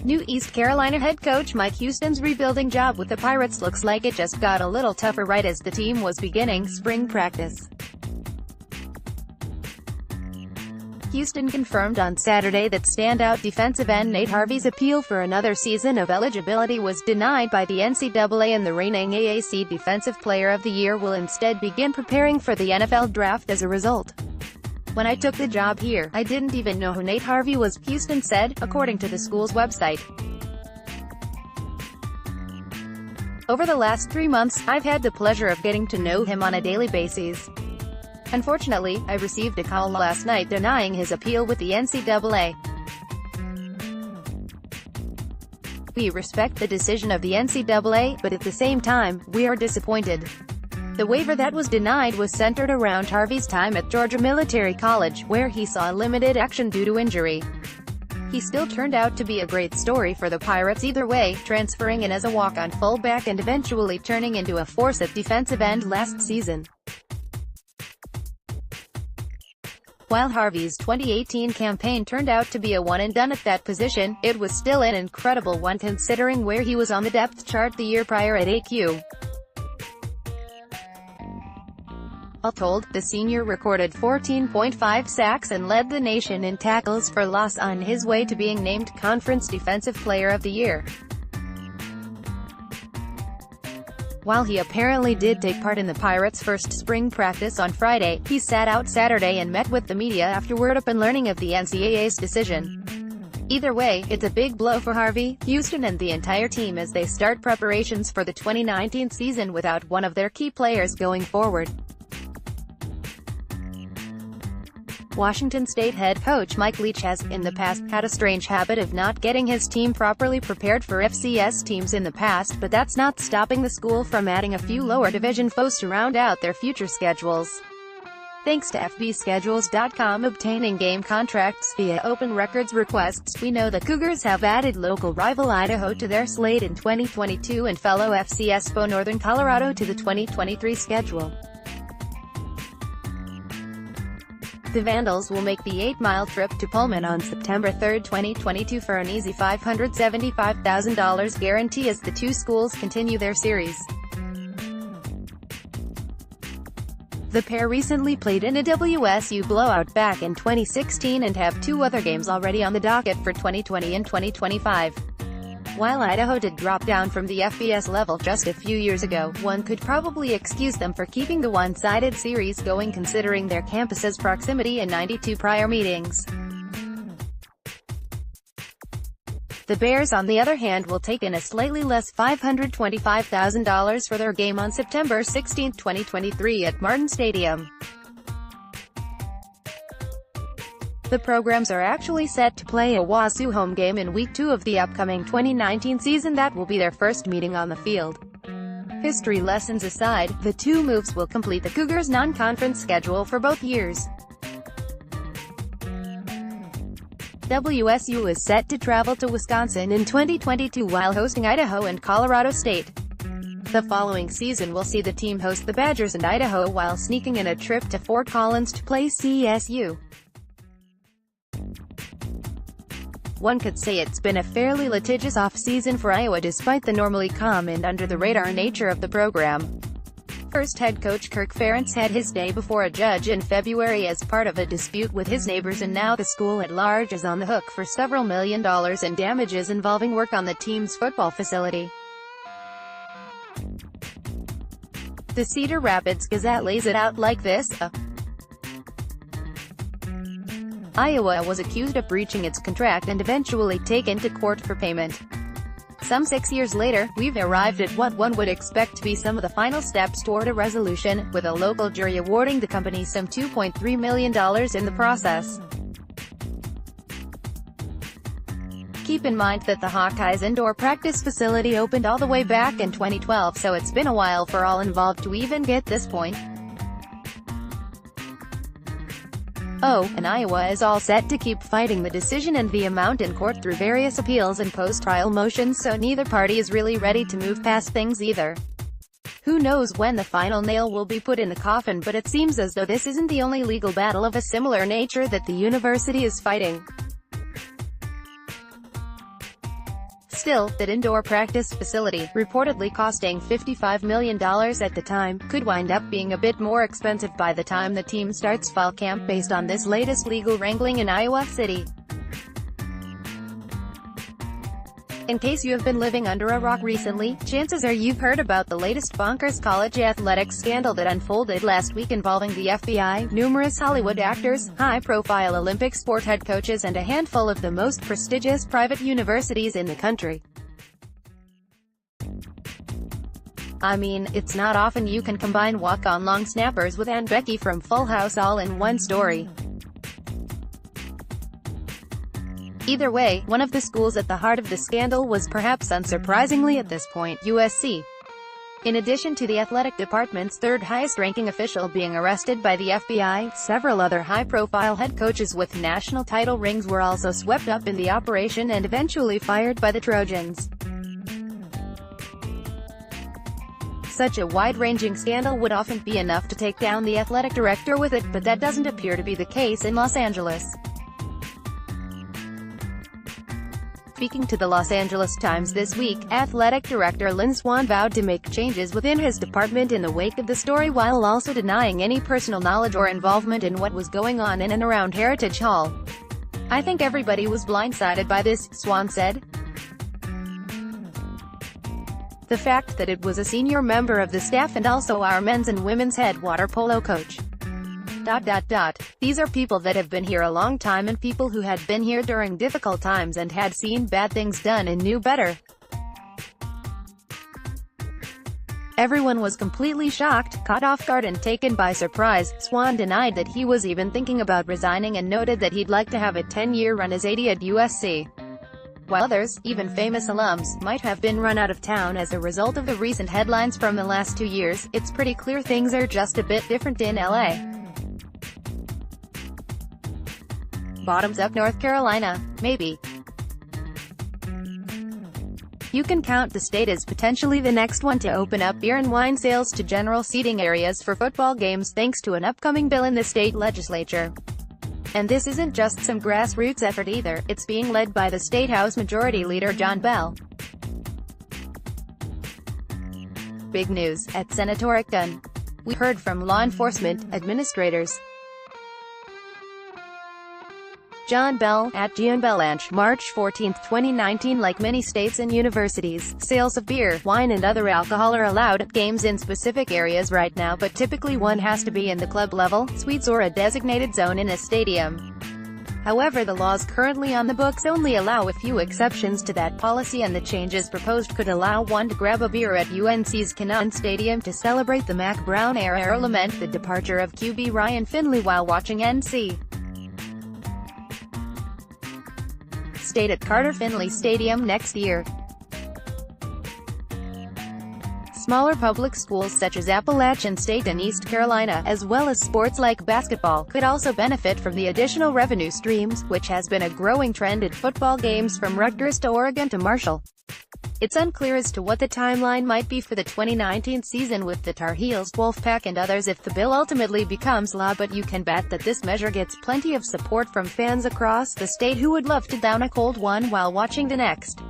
New East Carolina head coach Mike Houston's rebuilding job with the Pirates looks like it just got a little tougher right as the team was beginning spring practice. Houston confirmed on Saturday that standout defensive end Nate Harvey's appeal for another season of eligibility was denied by the NCAA, and the reigning AAC Defensive Player of the Year will instead begin preparing for the NFL Draft as a result. "When I took the job here, I didn't even know who Nate Harvey was," Houston said, according to the school's website. "Over the last 3 months, I've had the pleasure of getting to know him on a daily basis. Unfortunately, I received a call last night denying his appeal with the NCAA. We respect the decision of the NCAA, but at the same time, we are disappointed." The waiver that was denied was centered around Harvey's time at Georgia Military College, where he saw limited action due to injury. He still turned out to be a great story for the Pirates either way, transferring in as a walk-on fullback and eventually turning into a force at defensive end last season. While Harvey's 2018 campaign turned out to be a one-and-done at that position, it was still an incredible one considering where he was on the depth chart the year prior at AAC. All told, the senior recorded 14.5 sacks and led the nation in tackles for loss on his way to being named Conference Defensive Player of the Year. While he apparently did take part in the Pirates' first spring practice on Friday, he sat out Saturday and met with the media afterward upon learning of the NCAA's decision. Either way, it's a big blow for Harvey, Houston and the entire team as they start preparations for the 2019 season without one of their key players going forward. Washington State head coach Mike Leach has, in the past, had a strange habit of not getting his team properly prepared for FCS teams in the past, but that's not stopping the school from adding a few lower division foes to round out their future schedules. Thanks to FBschedules.com obtaining game contracts via open records requests, we know the Cougars have added local rival Idaho to their slate in 2022 and fellow FCS foe Northern Colorado to the 2023 schedule. The Vandals will make the 8-mile trip to Pullman on September 3, 2022 for an easy $575,000 guarantee as the two schools continue their series. The pair recently played in a WSU blowout back in 2016 and have 2 other games already on the docket for 2020 and 2025. While Idaho did drop down from the FBS level just a few years ago, one could probably excuse them for keeping the one-sided series going considering their campus's proximity and 92 prior meetings. The Bears, on the other hand, will take in a slightly less $525,000 for their game on September 16, 2023 at Martin Stadium. The programs are actually set to play a WSU home game in Week 2 of the upcoming 2019 season. That will be their first meeting on the field. History lessons aside, the two moves will complete the Cougars' non-conference schedule for both years. WSU is set to travel to Wisconsin in 2022 while hosting Idaho and Colorado State. The following season will see the team host the Badgers and Idaho while sneaking in a trip to Fort Collins to play CSU. One could say it's been a fairly litigious off-season for Iowa despite the normally calm and under-the-radar nature of the program. First head coach Kirk Ferentz had his day before a judge in February as part of a dispute with his neighbors, and now the school at large is on the hook for several $1 million in damages involving work on the team's football facility. The Cedar Rapids Gazette lays it out like this. Iowa was accused of breaching its contract and eventually taken to court for payment. Some 6 years later, we've arrived at what one would expect to be some of the final steps toward a resolution, with a local jury awarding the company some $2.3 million in the process. Keep in mind that the Hawkeyes' indoor practice facility opened all the way back in 2012, so it's been a while for all involved to even get this point. Oh, and Iowa is all set to keep fighting the decision and the amount in court through various appeals and post-trial motions, so neither party is really ready to move past things either. Who knows when the final nail will be put in the coffin, but it seems as though this isn't the only legal battle of a similar nature that the university is fighting. Still, that indoor practice facility, reportedly costing $55 million at the time, could wind up being a bit more expensive by the time the team starts fall camp based on this latest legal wrangling in Iowa City. In case you have been living under a rock recently, chances are you've heard about the latest bonkers college athletics scandal that unfolded last week involving the FBI, numerous Hollywood actors, high-profile Olympic sport head coaches and a handful of the most prestigious private universities in the country. I mean, it's not often you can combine walk-on long snappers with Aunt Becky from Full House all in one story. Either way, one of the schools at the heart of the scandal was, perhaps unsurprisingly at this point, USC. In addition to the athletic department's third highest-ranking official being arrested by the FBI, several other high-profile head coaches with national title rings were also swept up in the operation and eventually fired by the Trojans. Such a wide-ranging scandal would often be enough to take down the athletic director with it, but that doesn't appear to be the case in Los Angeles. Speaking to the Los Angeles Times this week, athletic director Lynn Swann vowed to make changes within his department in the wake of the story while also denying any personal knowledge or involvement in what was going on in and around Heritage Hall. "I think everybody was blindsided by this," Swann said. "The fact that it was a senior member of the staff and also our men's and women's head water polo coach. These are people that have been here a long time and people who had been here during difficult times and had seen bad things done and knew better. Everyone was completely shocked, caught off guard and taken by surprise." Swann denied that he was even thinking about resigning and noted that he'd like to have a 10-year run as AD at USC. While others, even famous alums, might have been run out of town as a result of the recent headlines from the last 2 years, it's pretty clear things are just a bit different in LA. Bottoms up North Carolina, maybe. You can count the state as potentially the next one to open up beer and wine sales to general seating areas for football games thanks to an upcoming bill in the state legislature. And this isn't just some grassroots effort either, it's being led by the State House Majority Leader John Bell. Big news, at Senatoric Gun. We heard from law enforcement administrators. John Bell, at GNBellanche, March 14, 2019. Like many states and universities, sales of beer, wine and other alcohol are allowed at games in specific areas right now, but typically one has to be in the club level, suites or a designated zone in a stadium. However, the laws currently on the books only allow a few exceptions to that policy, and the changes proposed could allow one to grab a beer at UNC's Canaan Stadium to celebrate the Mac Brown era or lament the departure of QB Ryan Finley while watching NC State at Carter Finley Stadium next year. Smaller public schools such as Appalachian State and East Carolina, as well as sports like basketball, could also benefit from the additional revenue streams, which has been a growing trend at football games from Rutgers to Oregon to Marshall. It's unclear as to what the timeline might be for the 2019 season with the Tar Heels, Wolfpack and others if the bill ultimately becomes law, but you can bet that this measure gets plenty of support from fans across the state who would love to down a cold one while watching the next